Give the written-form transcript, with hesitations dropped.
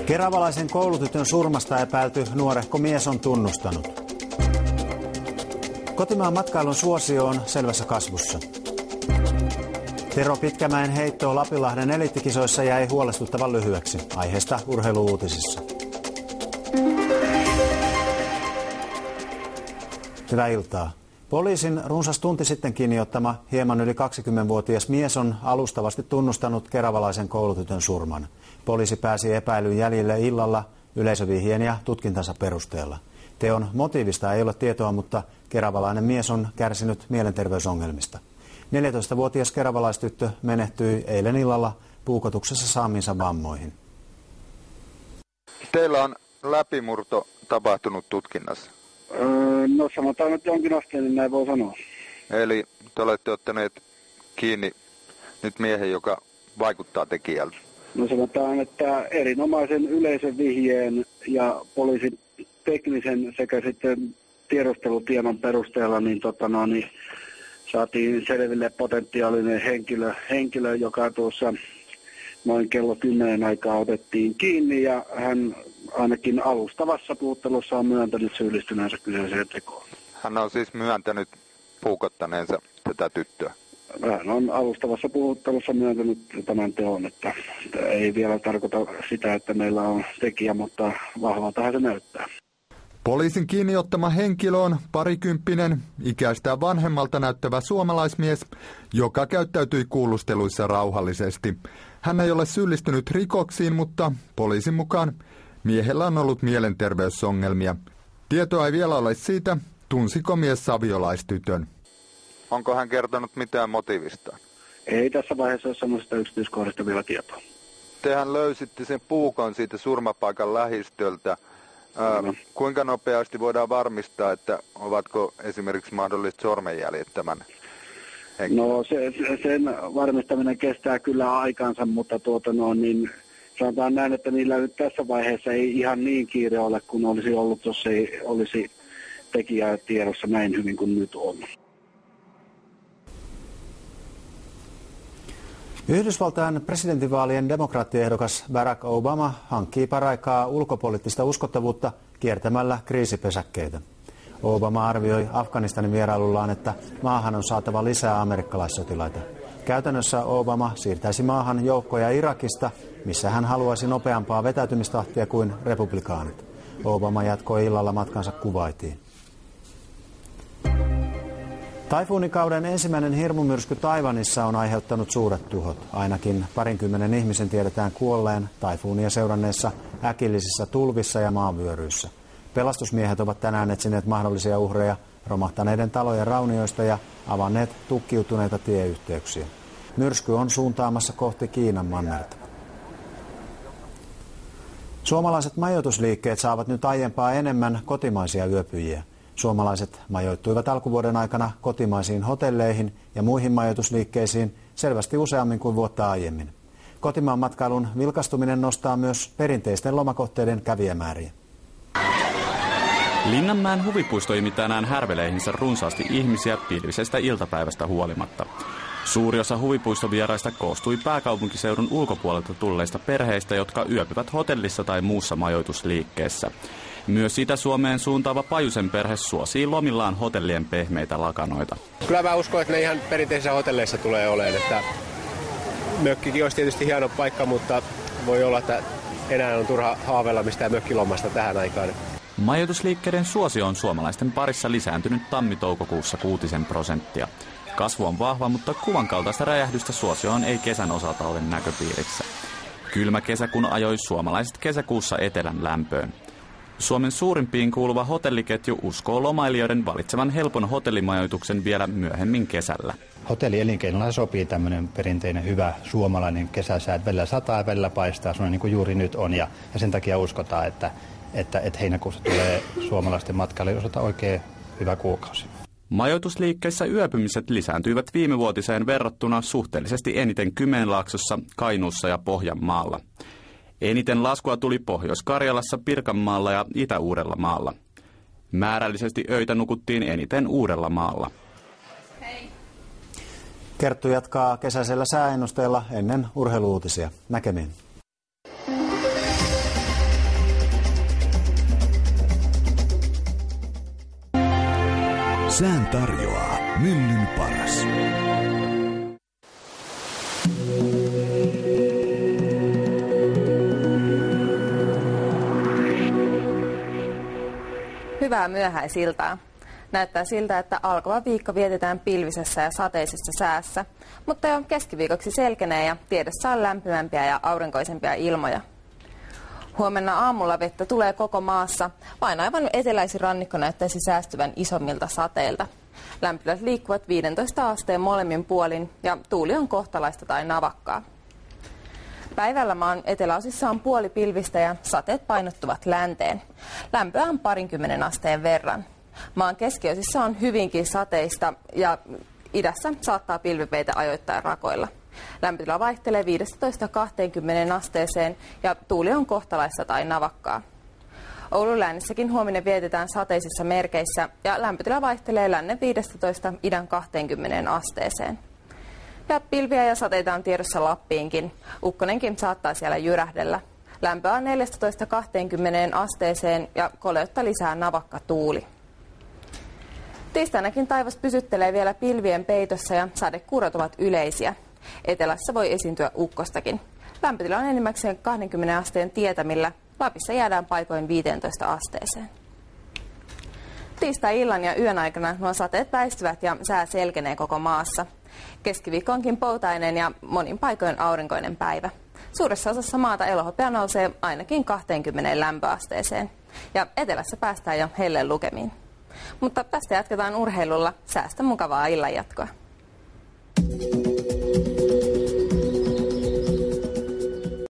Keravalaisen koulutytön surmasta epäilty nuorehko mies on tunnustanut. Kotimaan matkailun suosio on selvässä kasvussa. Tero Pitkämäen heitto Lapinlahden eliittikisoissa jäi huolestuttavan lyhyeksi. Aiheesta urheilu-uutisissa. Hyvää iltaa. Poliisin runsas tunti sitten kiinni ottama hieman yli 20-vuotias mies on alustavasti tunnustanut keravalaisen koulutytön surman. Poliisi pääsi epäilyn jäljille illalla yleisövihjeen ja tutkintansa perusteella. Teon motiivista ei ole tietoa, mutta keravalainen mies on kärsinyt mielenterveysongelmista. 14-vuotias keravalaistyttö menehtyi eilen illalla puukotuksessa saamiinsa vammoihin. Teillä on läpimurto tapahtunut tutkinnassa. No sanotaan nyt jonkinasteinen, näin voi sanoa. Eli te olette ottaneet kiinni nyt miehen, joka vaikuttaa tekijältä. No sanotaan, että erinomaisen yleisen vihjeen ja poliisin teknisen sekä sitten tiedustelutiedon perusteella niin saatiin selville potentiaalinen henkilö, joka tuossa noin kello 10 aikaa otettiin kiinni ja hän ainakin alustavassa puhuttelussa on myöntänyt syyllistyneensä kyseiseen tekoon. Hän on siis myöntänyt puukottaneensa tätä tyttöä. Hän on alustavassa puhuttelussa myöntänyt tämän teon, että ei vielä tarkoita sitä, että meillä on tekijä, mutta vahvaltahan se näyttää. Poliisin kiinniottama henkilö on parikymppinen, ikäistään vanhemmalta näyttävä suomalaismies, joka käyttäytyi kuulusteluissa rauhallisesti. Hän ei ole syyllistynyt rikoksiin, mutta poliisin mukaan miehellä on ollut mielenterveysongelmia. Tietoa ei vielä ole siitä, tunsiko mies saviolaistytön. Onko hän kertonut mitään motiivistaan? Ei tässä vaiheessa ole sellaista yksityiskohdista vielä tietoa. Tehän löysitte sen puukon siitä surmapaikan lähistöltä. Kuinka nopeasti voidaan varmistaa, että ovatko esimerkiksi mahdolliset sormenjäljet tämän henkilön? No sen varmistaminen kestää kyllä aikansa, mutta sanotaan näin, että niillä nyt tässä vaiheessa ei ihan niin kiire ole kuin olisi ollut, jos ei olisi tekijää tiedossa näin hyvin kuin nyt on. Yhdysvaltain presidentinvaalien demokraattiehdokas Barack Obama hankkii paraikaa ulkopoliittista uskottavuutta kiertämällä kriisipesäkkeitä. Obama arvioi Afganistanin vierailullaan, että maahan on saatava lisää amerikkalaissotilaita. Käytännössä Obama siirtäisi maahan joukkoja Irakista, missä hän haluaisi nopeampaa vetäytymistahtia kuin republikaanit. Obama jatkoi illalla matkansa Kuwaitiin. Taifuunikauden ensimmäinen hirmumyrsky Taiwanissa on aiheuttanut suuret tuhot. Ainakin 20 ihmisen tiedetään kuolleen taifuunia seuranneissa äkillisissä tulvissa ja maanvyöryissä. Pelastusmiehet ovat tänään etsineet mahdollisia uhreja romahtaneiden talojen raunioista ja avanneet tukkiutuneita tieyhteyksiä. Myrsky on suuntaamassa kohti Kiinan mannerta. Suomalaiset majoitusliikkeet saavat nyt aiempaa enemmän kotimaisia yöpyjiä. Suomalaiset majoittuivat alkuvuoden aikana kotimaisiin hotelleihin ja muihin majoitusliikkeisiin selvästi useammin kuin vuotta aiemmin. Kotimaan matkailun vilkastuminen nostaa myös perinteisten lomakohteiden kävijämääriä. Linnanmäen huvipuisto imi tänään härveleihinsä runsaasti ihmisiä pilvisestä iltapäivästä huolimatta. Suuri osa huvipuistovieraista koostui pääkaupunkiseudun ulkopuolelta tulleista perheistä, jotka yöpyvät hotellissa tai muussa majoitusliikkeessä. Myös Itä-Suomeen suuntaava Pajusen perhe suosii lomillaan hotellien pehmeitä lakanoita. Kyllä mä uskon, että ne ihan perinteisissä hotelleissa tulee olemaan. Että mökkikin olisi tietysti hieno paikka, mutta voi olla, että enää on turha haaveilla mistään mökkilomasta tähän aikaan. Majoitusliikkeiden suosio on suomalaisten parissa lisääntynyt tammi-toukokuussa 6%. Kasvu on vahva, mutta kuvan kaltaista räjähdystä suosioon ei kesän osalta ole näköpiirissä. Kylmä kesäkuun ajoi suomalaiset kesäkuussa etelän lämpöön. Suomen suurimpiin kuuluva hotelliketju uskoo lomailijoiden valitsevan helpon hotellimajoituksen vielä myöhemmin kesällä. Hotellielinkeinolla sopii tämmöinen perinteinen hyvä suomalainen kesäsää, että välillä sataa ja välillä paistaa, se on niin kuin juuri nyt on ja sen takia uskotaan, että heinäkuussa tulee suomalaisten matkailijoiden osalta oikein hyvä kuukausi. Majoitusliikkeissä yöpymiset lisääntyivät viimevuotiseen verrattuna suhteellisesti eniten Kymenlaaksossa, Kainuussa ja Pohjanmaalla. Eniten laskua tuli Pohjois-Karjalassa, Pirkanmaalla ja Itä-Uudellamaalla. Määrällisesti öitä nukuttiin eniten Uudellamaalla. Hei. Kerttu jatkaa kesäisellä sääennusteella ennen urheiluutisia. Näkemiin. Sään tarjoaa Myllyn Paras. Hyvää myöhäisiltaa. Näyttää siltä, että alkava viikko vietetään pilvisessä ja sateisessa säässä, mutta jo keskiviikoksi selkenee ja tiedossa on lämpimämpiä ja aurinkoisempia ilmoja. Huomenna aamulla vettä tulee koko maassa, vain aivan eteläisin rannikko näyttäisi säästyvän isommilta sateilta. Lämpölät liikkuvat 15 asteen molemmin puolin ja tuuli on kohtalaista tai navakkaa. Päivällä maan eteläosissa on puoli pilvistä ja sateet painottuvat länteen. Lämpöä on 20 asteen verran. Maan keskiosissa on hyvinkin sateista ja idässä saattaa pilvipeitä ajoittain rakoilla. Lämpötila vaihtelee 15-20 asteeseen ja tuuli on kohtalaista tai navakkaa. Oulun läänissäkin huominen vietetään sateisissa merkeissä ja lämpötila vaihtelee lännen 15 idän 20 asteeseen. Ja pilviä ja sateita on tiedossa Lappiinkin. Ukkonenkin saattaa siellä jyrähdellä. Lämpöä on 14-20 asteeseen ja koleutta lisää navakka tuuli. Tiistainakin taivas pysyttelee vielä pilvien peitossa ja sadekuurot ovat yleisiä. Etelässä voi esiintyä ukkostakin. Lämpötila on enimmäkseen 20 asteen tietämillä. Lapissa jäädään paikoin 15 asteeseen. Tiistai-illan ja yön aikana nuo sateet väistyvät ja sää selkenee koko maassa. Keskiviikko onkin poutainen ja monin paikoin aurinkoinen päivä. Suuressa osassa maata elohopea nousee ainakin 20 lämpöasteeseen. Ja etelässä päästään jo helleen lukemiin. Mutta tästä jatketaan urheilulla. Säästä mukavaa illanjatkoa.